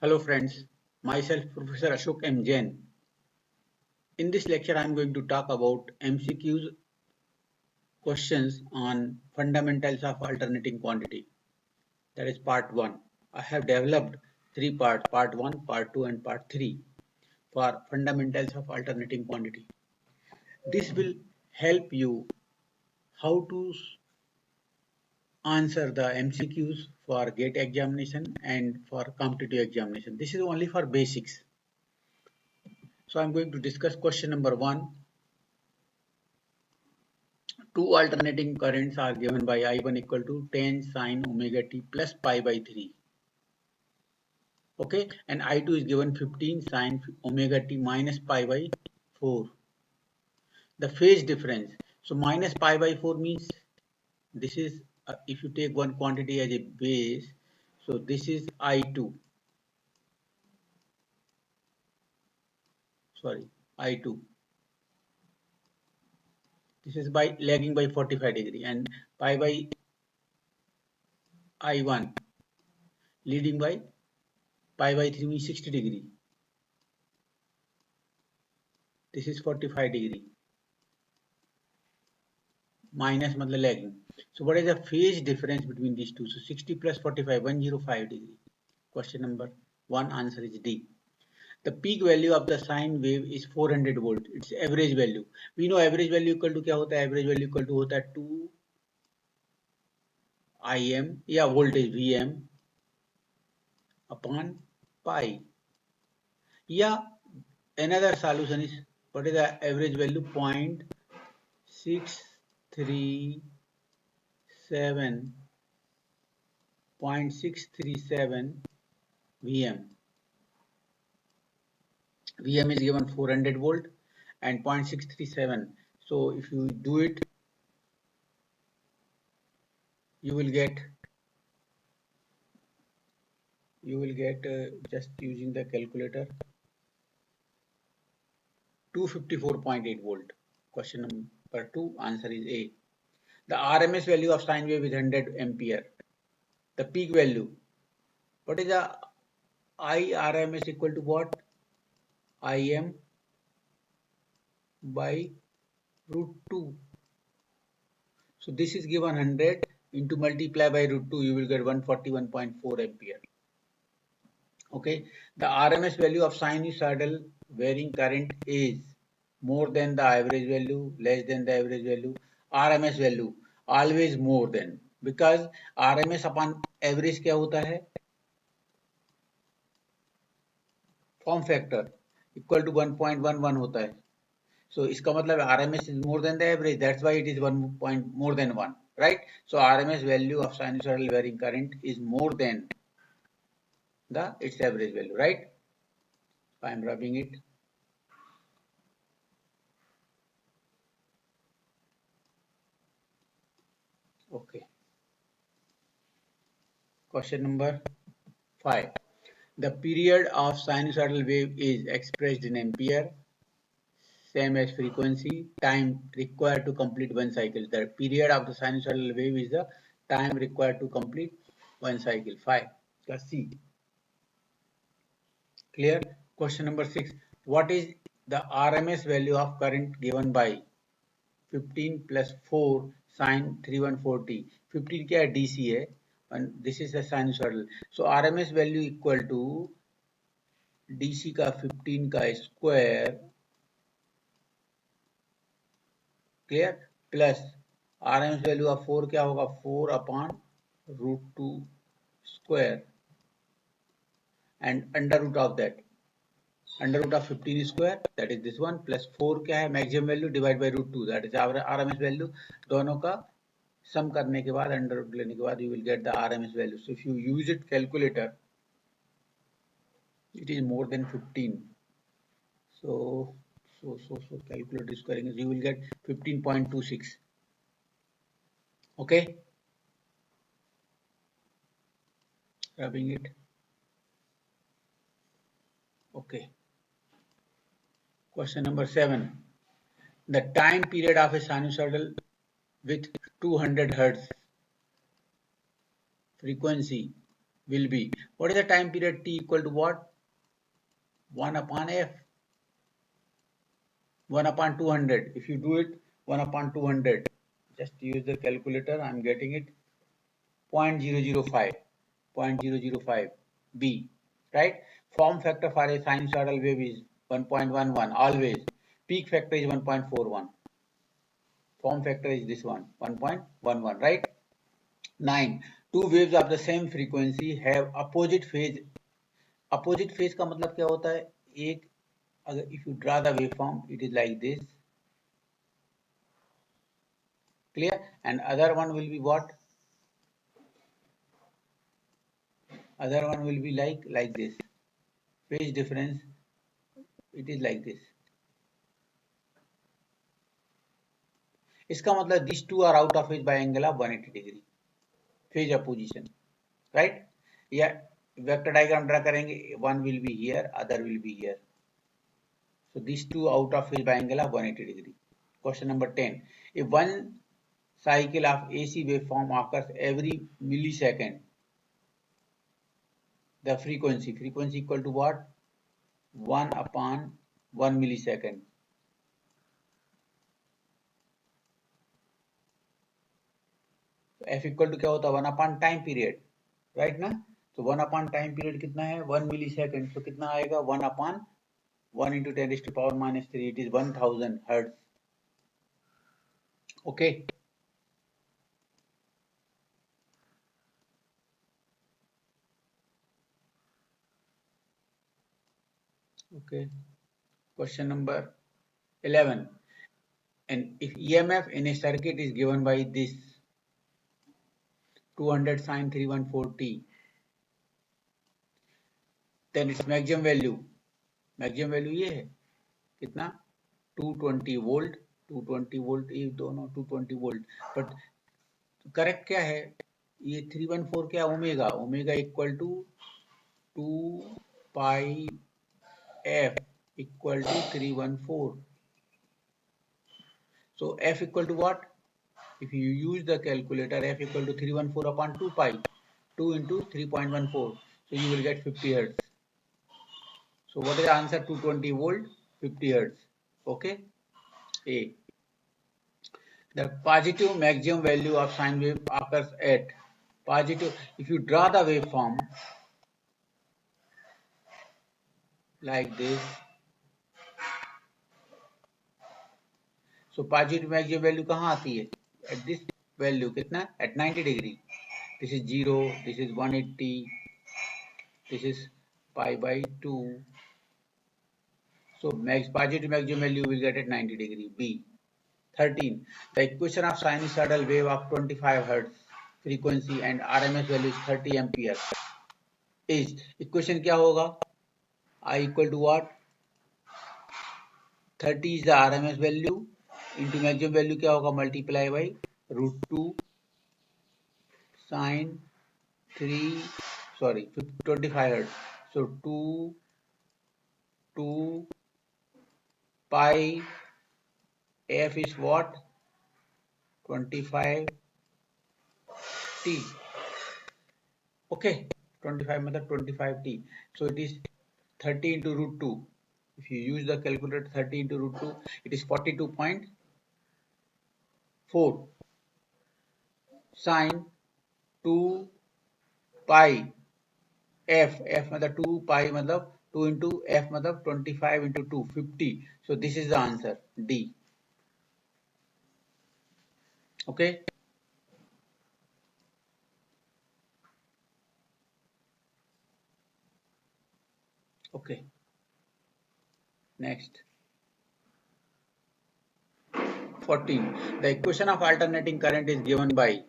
Hello friends, myself Professor Ashok M. Jain. In this lecture I am going to talk about MCQs questions on fundamentals of alternating quantity. That is part 1. I have developed 3 parts, part 1, part 2 and part 3 for fundamentals of alternating quantity. This will help you how to answer the MCQs for GATE examination and for competitive examination. This is only for basics. So I am going to discuss question number 1. Two alternating currents are given by I1 equal to 10 sine omega t plus pi by 3. Okay, and I2 is given 15 sine omega t minus pi by 4. The phase difference. So minus pi by 4 means this is if you take one quantity as a base. So this is I2. Sorry, I2. This is by lagging by 45 degree and pi by I1 leading by pi by 3 means 60 degree. This is 45 degree. Minus मतलब lagging. So what is the phase difference between these two? So 60 plus 45, 105 degree. Question number 1 answer is D. The peak value of the sine wave is 400 volt. Its average value. We know average value equal to क्या होता है? Average value equal to होता है 2 Im या voltage Vm upon pi. या another solution is what is the average value? 0.637 Vm. Vm is given 400 volt and 0.637. So if you do it, you will get just using the calculator 254.8 volt. Question number 2 answer is A. The RMS value of sine wave is 100 ampere. The peak value. What is the IRMS equal to what? Im by root 2. So this is given 100 into multiply by root 2, you will get 141.4 ampere. Okay, the RMS value of sinusoidal varying current is more than the average value, less than the average value. RMS value always more than, because RMS upon average क्या होता है? Form factor equal to 1.11 होता है. So इसका मतलब RMS is more than the average. That's why it is 1 point more than 1, right? So RMS value of sinusoidal varying current is more than its average value, right? I am rubbing it. Okay. Question number 5. The period of sinusoidal wave is expressed in ampere, same as frequency. Time required to complete one cycle. The period of the sinusoidal wave is the time required to complete one cycle. 5. Plus C. Clear? Question number 6. What is the RMS value of current given by 15 plus 4 sin 3140? 15 क्या है? DC है and this is a sinusoidal. So RMS value equal to DC का 15 का square, clear, plus RMS value of 4 क्या होगा? 4 upon root 2 square and under root of that, under root of 15 square, that is this one, plus 4 क्या है? Maximum value divide by root 2, that is RMS value. दोनों का सम करने के बाद, under root लेने के बाद, you will get the RMS value. So if you use it calculator, it is more than 15. So calculate this करेंगे, you will get 15.26. Okay, rubbing it. Okay, question number 7. The time period of a sinusoidal with 200 Hz frequency will be, what is the time period t equal to what? 1 upon f, 1 upon 200. If you do it 1 upon 200, just use the calculator, I am getting it 0.005, 0.005 b, right? Form factor for a sinusoidal wave is 1.11 always. Peak factor is 1.41. Form factor is this one, 1.11, right? 9. Two waves of the same frequency have opposite phase. Opposite phase का मतलब क्या होता है? एक अगर if you draw the waveform, it is like this, clear? And other one will be what? Other one will be like this. Phase difference, it is like this. इसका मतलब these two are out of phase by angle of 180 degree. Phase opposition, right? या vector diagram draw करेंगे, one will be here, other will be here. So these two out of phase by angle of 180 degree. Question number 10. If one cycle of AC waveform occurs every millisecond, the frequency equal to what? 1 upon 1 millisecond. So F equal to क्या होता है? 1 upon time period, right ना? So 1 upon time period कितना है? 1 millisecond. So कितना आएगा? 1 upon 1 into 10 raised to power minus 3. It is 1000 hertz. Okay. Okay. Question number 11. And if EMF in a circuit is given by this 200 sin 314t, then its maximum value ये है कितना? 220 volt, 220 volt, ये दोनों 220 volt. But correct क्या है? ये 314 क्या? Omega equal to 2 pi f equal to 314. So f equal to what? If you use the calculator, f equal to 314 upon 2 pi, 2 into 3.14. So you will get 50 hertz. So what is the answer? 220 volt, 50 hertz. Okay. A. The positive maximum value of sine wave occurs at positive. If you draw the waveform like this, so positive maximum value कहाँ आती है? At this value कितना? At 90 degree. This is 0, this is 180, this is pi by 2. So positive maximum value will get at 90 degree. B. 13. The equation of sinusoidal wave of 25 hertz frequency and RMS value is 30 ampere is equation क्या होगा? I equal to what? 30 is the RMS value into maximum value क्या होगा? Multiply by √2 sin 25 hertz. So 2 pi f is what? 25 t. Okay, 25 मतलब 25 t. So it is 30 into √2. If you use the calculator, 30 into √2, it is 42.4 sin 2 pi f मतलब 2 pi मतलब 2 into f मतलब 25 into 2 50. So this is the answer D. Okay. Okay. Next. 14. The equation of alternating current is given by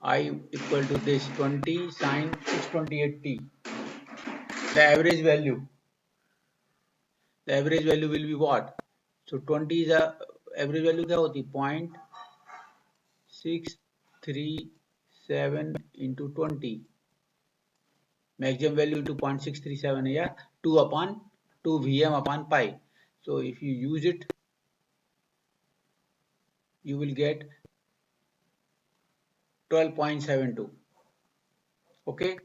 I equal to this 20 sin 628t. The average value will be what? So 20 is a average value क्या होती? 0.637 into 20. Maximum value into 0.637 है या 2 upon 2 Vm upon pi. So if you use it, you will get 12.72. Okay.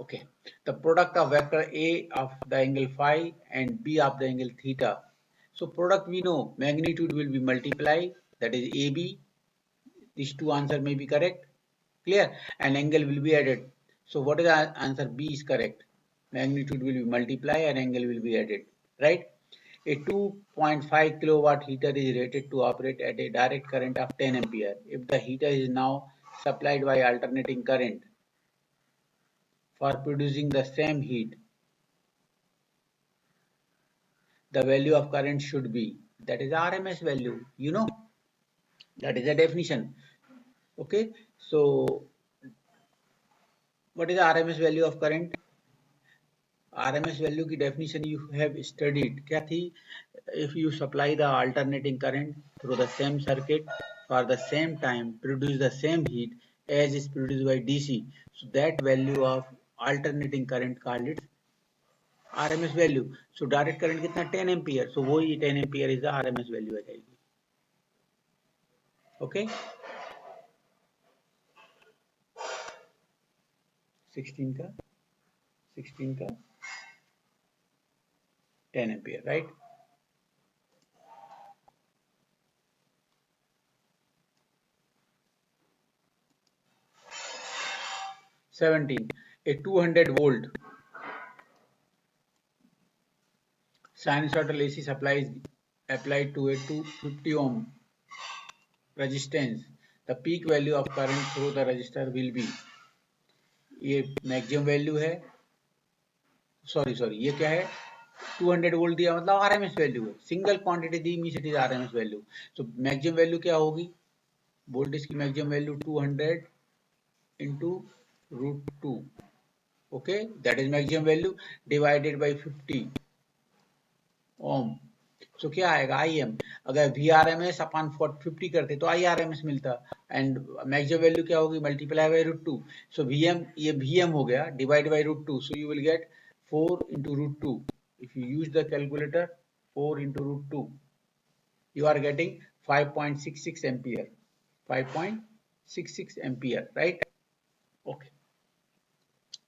Okay. The product of vector A of the angle phi and B of the angle theta. So product we know magnitude will be multiply, that is AB. These two answer may be correct. Clear? And angle will be added. So what is the answer? B is correct. Magnitude will be multiply and angle will be added. Right? A 2.5 kilowatt heater is rated to operate at a direct current of 10 ampere. If the heater is now supplied by alternating current for producing the same heat, the value of current should be, that is RMS value, you know, that is the definition. Okay, so what is the RMS value of current? RMS value की definition you have studied क्या थी? If you supply the alternating current through the same circuit for the same time, produce the same heat as is produced by DC, so that value of alternating current called its RMS value. So direct current कितना 10 ampere, so वही 10 ampere is the RMS value आ जाएगी. Okay, 16 का 10 ampere, right? (17) A 200-volt sinusoidal AC supply is applied to a 250 ohm resistance. The peak value of current through the resistor will be, ये maximum value है, sorry ये क्या है, 200 volt दिया मतलब RMS value है, single quantity the means it is RMS value. So maximum value क्या होगी? वोल्टेज की maximum value 200 into √2. Okay, that is maximum value divided by 50 ohm. So क्या आएगा? IM. अगर VRMS अपन 50 करते तो IRMS मिलता, एंड मैक्सिमम वैल्यू क्या होगी? Multiply by √2. सो VM, ये VM हो गया, divide by √2. So you will get 4 into √2. If you use the calculator, 4 into √2, you are getting 5.66 ampere. 5.66 ampere, right? Okay.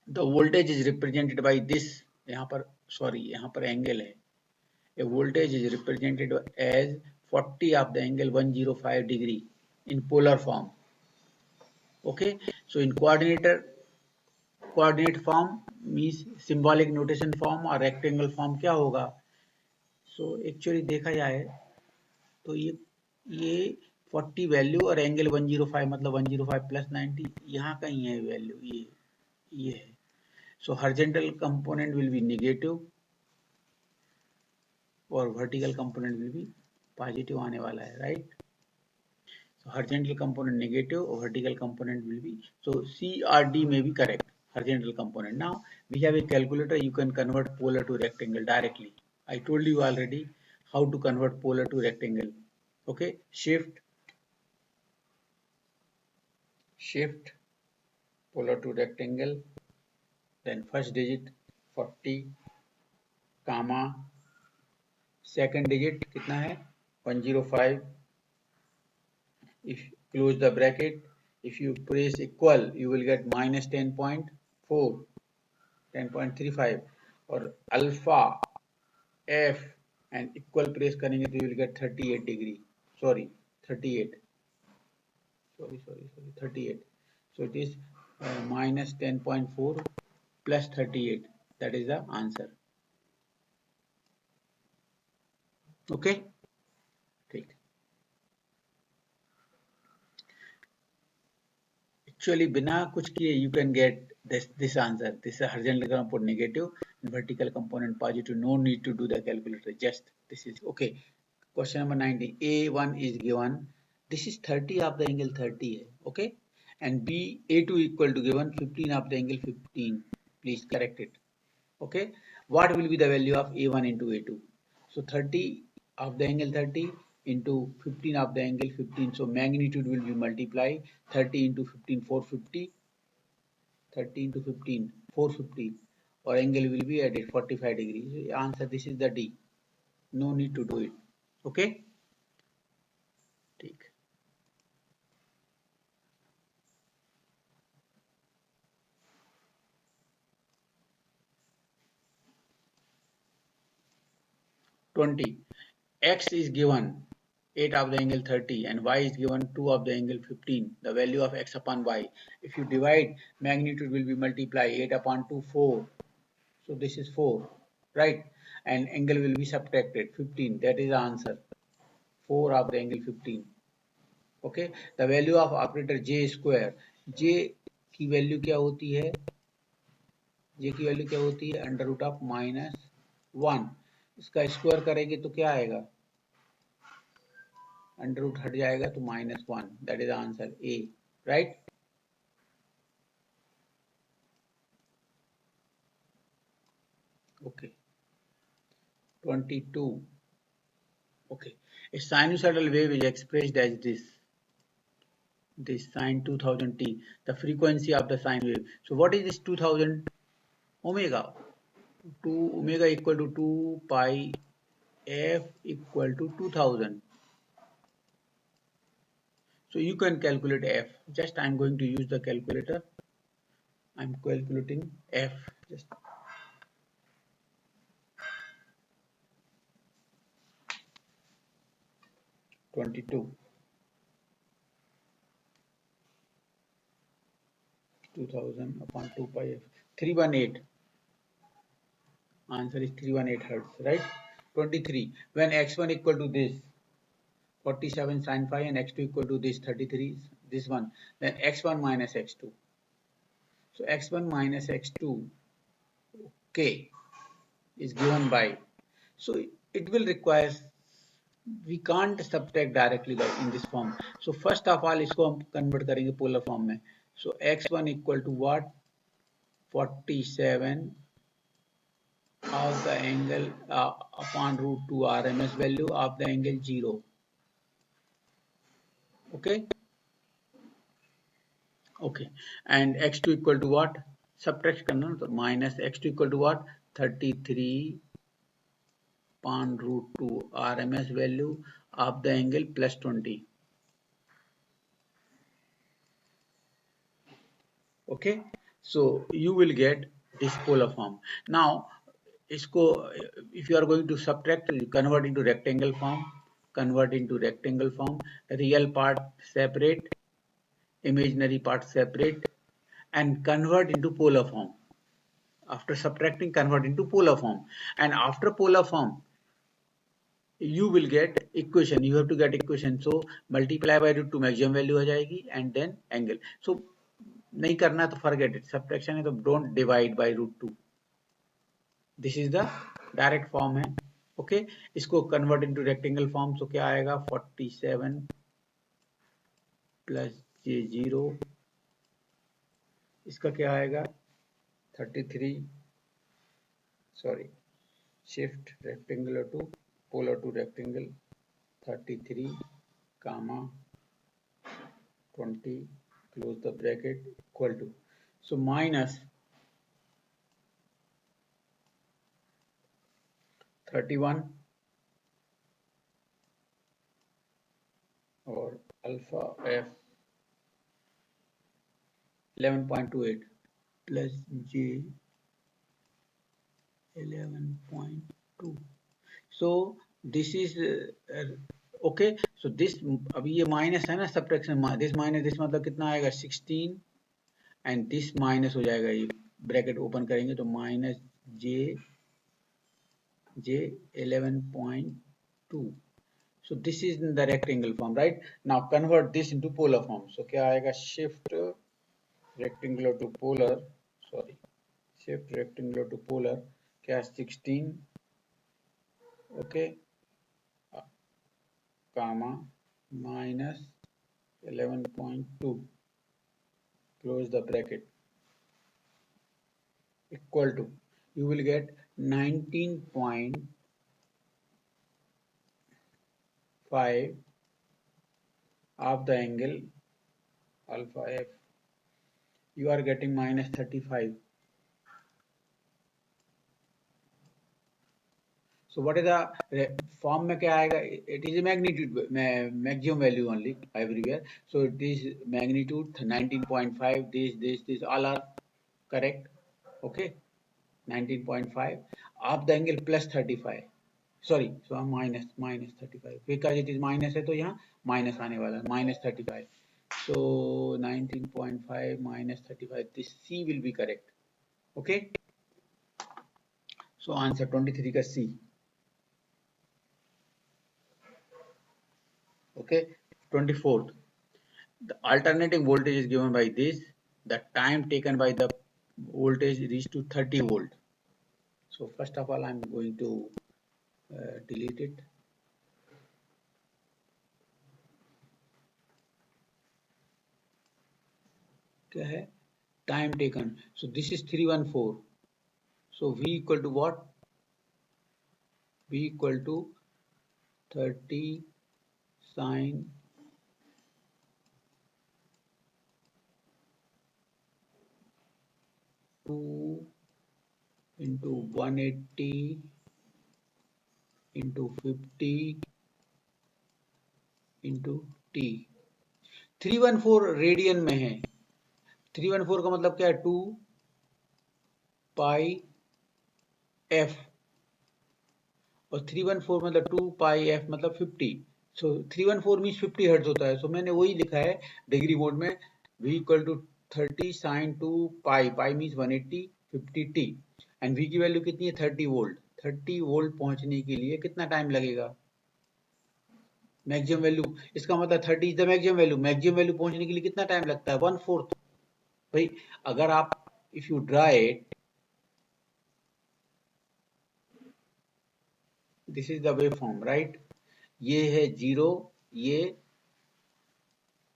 The voltage is represented by this, यहाँ पर sorry यहाँ पर angle है. A voltage is represented as 40 of the angle 105 degree in polar form. Okay, so in coordinate form means symbolic notation form और rectangle form क्या होगा? So actually देखा जाए तो ये 40 वैल्यू और एंगल 105 मतलब 105 प्लस 90 यहाँ कहीं है वैल्यू, ये है. So horizontal component will be negative और vertical component will be positive आने वाला है, right? So horizontal component negative or vertical component will be, so C or D may be correct. Horizontal component. Now we have a calculator, you can convert polar to rectangle directly. I told you already how to convert polar to rectangle. Okay, shift polar to rectangle, then first digit 40 comma second digit कितना है 105. If close the bracket, if you press equal, you will get minus 10.4, 10.35, और alpha f and equal press करेंगे तो you will get 38 degree. Sorry, 38. Sorry, 38. So it is minus 10.4 plus 38. That is the answer. Okay, ठीक. Actually बिना कुछ किए you can get this answer. This is horizontal component negative and vertical component positive. No need to do the calculator. Just this is okay. Question number 90. A1 is given. This is 30 of the angle 30 है, okay? And B A2 equal to given 15 of the angle 15. Please correct it. Okay. What will be the value of A1 into A2? So 30 of the angle 30 into 15 of the angle 15. So magnitude will be multiply 30 into 15 450, 30 into 15 450, or angle will be added 45 degrees. So answer this is the D. No need to do it. Okay. ठीक. 20. X is given 8 of the angle 30 and y is given 2 of the angle 15. The value of x upon y. If you divide, magnitude will be multiplied. 8 upon 2, 4. So this is 4, right? And angle will be subtracted, 15. That is the answer. 4 of the angle 15. Okay. The value of operator j square. J की value क्या होती है? j की value क्या होती है? Under root of -1. इसका square करेंगे तो क्या आएगा? अंडर रूट हट जाएगा तो -1. That is answer A, right? Okay. 22. Okay. A sinusoidal wave is expressed as this sine 2000 t, the frequency of the sine wave. So what is this 2000 omega? 2 omega equal to 2 pi f equal to 2000. So you can calculate f. Just I am going to use the calculator. I am calculating f. Just 22. 2000 upon 2 pi f. 318. Answer is 318 hertz, right? 23. When x1 equal to this 47 sin phi and x2 equal to this 33, this one, then x1 minus x2. So x1 minus x2, okay, is given by. So it will require, we can't subtract directly by in this form. So first of all, इसको हम convert करेंगे polar form में. So x1 equal to what? 47 of the angle upon root 2 RMS value of the angle 0. Okay. Okay. And x2 equal to what? Subtract करना तो minus x2 equal to what? 33 upon root 2 RMS value of the angle plus 20. Okay. So you will get this polar form. Now इसको if you are going to subtract, you convert into rectangle form, real part separate, imaginary part separate, and convert into polar form. After subtracting, convert into polar form, and after polar form you will get equation. You have to get equation. So multiply by root 2 maximum value हो जाएगी and then angle. So नहीं करना तो forget it. Subtraction है तो don't divide by root 2. This is the direct form है. Okay. इसको convert into rectangle form. So क्या आएगा? 47 plus j0. इसका क्या आएगा? 33. Sorry. Shift rectangular to polar to rectangle. 33 comma 20, close the bracket, equal to, so minus 31 or alpha f 11.28 plus j 11.2. so this is okay. so this अभी ये minus है ना, subtraction, this minus this मतलब कितना आएगा? 16 and this minus हो जाएगा. ये ब्रैकेट ओपन करेंगे तो minus j 11.2. so this is in the rectangle form, right? Now convert this into polar form. so क्या आएगा? shift rectangular to polar, sorry, shift rectangular to polar, क्या? 16, okay, comma minus 11.2, close the bracket, equal to, you will get 19.5 of the angle alpha f. You are getting minus 35. So what is the form में क्या आएगा? It is a magnitude, maximum value only everywhere. So it is magnitude 19.5. This all are correct. Okay, 19.5 of the angle plus 35. Sorry, so minus -35 because it is minus है तो यहाँ minus आने वाला है, -35. So 19.5 minus 35, this C will be correct. Okay, so answer 23 का C. Okay, 24th, the alternating voltage is given by this. The time taken by the voltage reached to 30 volt. So first of all I am going to delete it. क्या है time taken? So this is 314. So V equal to what? V equal to 30 sin 2 into 180 into 50 into T. 314 radian में है. 314 का मतलब क्या है? 2 pi f और 314 मतलब 2 पाई f मतलब 50. सो 314 मीन्स 50 हर्ट्ज होता है. सो मैंने वही लिखा है डिग्री मोड में. v equal to 30 sine 2 pi, pi means 180 50 t and v की वैल्यू कितनी है? 30 वोल्ट. 30 वोल्ट पहुंचने के लिए कितना टाइम लगेगा? मैक्सिमम वैल्यू, इसका मतलब 30 is the maximum value. Maximum value पहुंचने के लिए कितना टाइम लगता है? 1/4. भाई अगर आप if you draw it, this is the wave form right. ये है 0, ये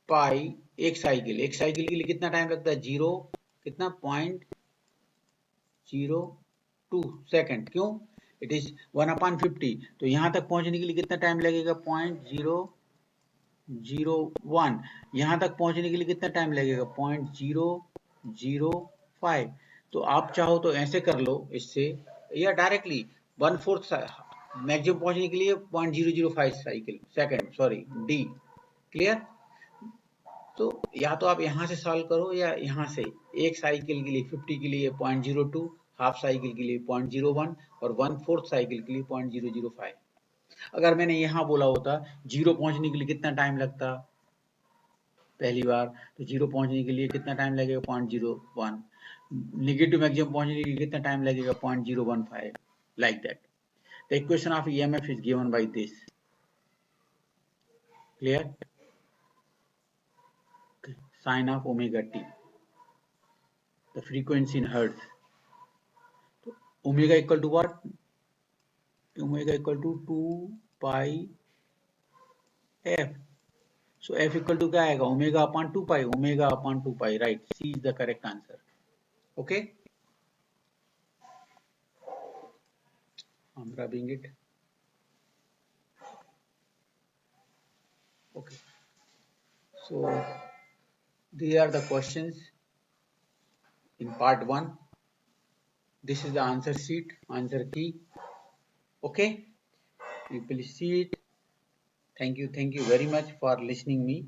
पाई. एक साइकिल के लिए कितना टाइम लगता है? 0 कितना 0.02 सेकंड. क्यों? It is 1/50. तो यहां तक पहुंचने के लिए कितना टाइम लगेगा? 0.001. यहां तक पहुंचने के लिए कितना टाइम लगेगा? 0.005. तो आप चाहो तो ऐसे कर लो इससे, या डायरेक्टली 1/4 मैक्सिमम पहुंचने के लिए 0.005 cycle second, sorry D. Clear? तो या तो आप यहां से सॉल्व करो या यहां से. एक साइकिल के लिए 50 के लिए 0.02, हाफ साइकिल के लिए 0.01 और 1/4 साइकिल के लिए 0.005. अगर मैंने यहाँ बोला होता 0 पहुंचने के लिए कितना टाइम लगता पहली बार, तो 0 पहुंचने के लिए कितना टाइम लगेगा? 0.01. नेगेटिव मैक्सिमम पहुंचने के लिए कितना टाइम लगेगा? 0.015. Like that. The equation of EMF is given by this. Clear? Sine of omega t, the frequency in hertz. तो omega equal to what? Omega equal to 2 pi f. So f equal to क्या आएगा? Omega upon 2 pi. Omega upon 2 pi, right. C is the correct answer. Okay, I'm rubbing it. Okay, so these are the questions in part 1. This is the answer sheet, answer key. Okay, you please see it. Thank you very much for listening me.